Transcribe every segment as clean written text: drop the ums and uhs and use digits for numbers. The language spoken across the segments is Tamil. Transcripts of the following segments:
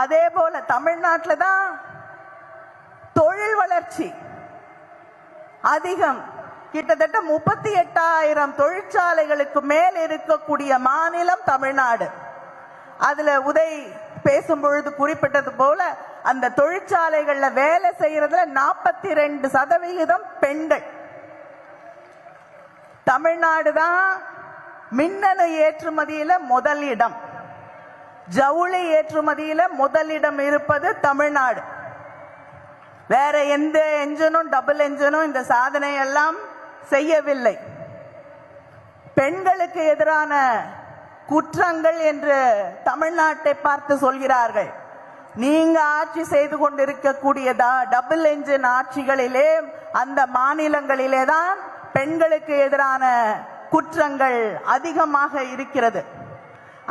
அதே போல தமிழ்நாட்டில் தான் தொழில் வளர்ச்சி அதிகம். கிட்டத்தட்ட 38,000 தொழிற்சாலைகளுக்கு மேல் இருக்கக்கூடிய மாநிலம் தமிழ்நாடு. அதுல உதய் பேசும்பொழுது குறிப்பிட்டது போல அந்த தொழிற்சாலைகள்ல வேலை செய்யறதுல 42% பெண்கள். தமிழ்நாடு தான் மின்னணு ஏற்றுமதியில முதலிடம், ஜவுளி ஏற்றுமதியில முதலிடம் இருப்பது தமிழ்நாடு. வேற எந்த என்ஜினும் டபுள் என்ஜினும் இந்த சாதனை எல்லாம் செய்யவில்லை. பெண்களுக்கு எதிரான குற்றங்கள் என்று தமிழ்நாட்டை பார்த்து சொல்கிறார்கள். நீங்க ஆட்சி செய்து கொண்டிருக்கக்கூடிய டபுள் என்ஜின் ஆட்சிகளிலே அந்த மாநிலங்களிலே தான் பெண்களுக்கு எதிரான குற்றங்கள் அதிகமாக இருக்கிறது.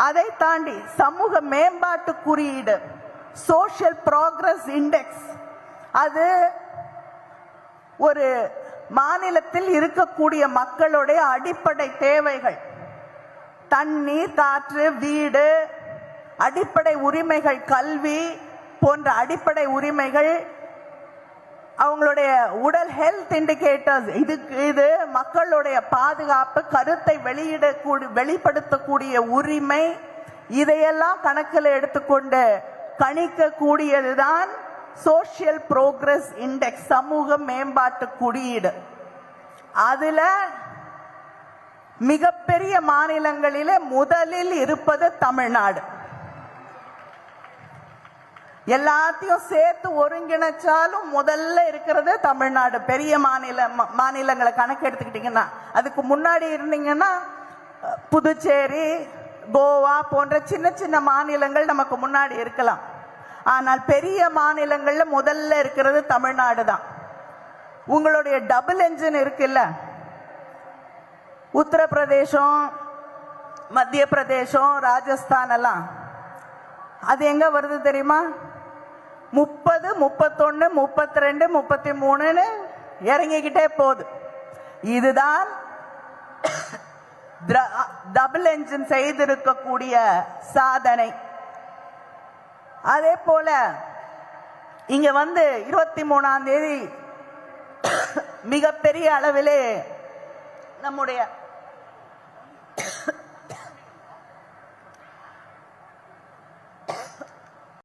அதை தாண்டி சமூக மேம்பாட்டு குறியீடு, சோஷியல் ப்ராக்ரஸ் இண்டெக்ஸ், அது ஒரு மாநிலத்தில் இருக்கக்கூடிய மக்களுடைய அடிப்படை தேவைகள், தண்ணீர், காற்று, வீடு, அடிப்படை உரிமைகள், கல்வி போன்ற அடிப்படை உரிமைகள், அவங்களுடைய உடல் ஹெல்த் இண்டிகேட்டர்ஸ், இது மக்களுடைய பாதுகாப்பு, கருத்தை வெளிப்படுத்தக்கூடிய உரிமை, இதையெல்லாம் கணக்கில் எடுத்துக்கொண்டு கணிக்கக்கூடியதுதான் சோஷியல் ப்ரோக்ரஸ் இண்டெக்ஸ், சமூக மேம்பாட்டு குறியீடு. அதுல மிகப்பெரிய மாநிலங்களிலே முதலில் இருப்பது தமிழ்நாடு. எல்லாத்தையும் சேர்த்து ஒருங்கிணைச்சாலும் முதல்ல இருக்கிறது தமிழ்நாடு. பெரிய மாநிலங்களை கணக்கு எடுத்துக்கிட்டீங்கன்னா, அதுக்கு முன்னாடி இருந்தீங்கன்னா புதுச்சேரி, கோவா போன்ற சின்ன சின்ன மாநிலங்கள் நமக்கு முன்னாடி இருக்கலாம். ஆனால் பெரிய மாநிலங்கள்ல முதல்ல இருக்கிறது தமிழ்நாடு தான். உங்களுடைய டபுள் என்ஜின் இருக்குல்ல, உத்தரப்பிரதேசம், மத்திய பிரதேசம், ராஜஸ்தான் எல்லாம், அது எங்க வருது தெரியுமா? 30, 31, 32, 33 இறங்கிக்கிட்டே போகுது. இதுதான் டபுள் என்ஜின் செய்திருக்கக்கூடிய சாதனை. அதே போல இங்க 23ஆம் தேதி மிகப்பெரிய அளவிலே நம்முடைய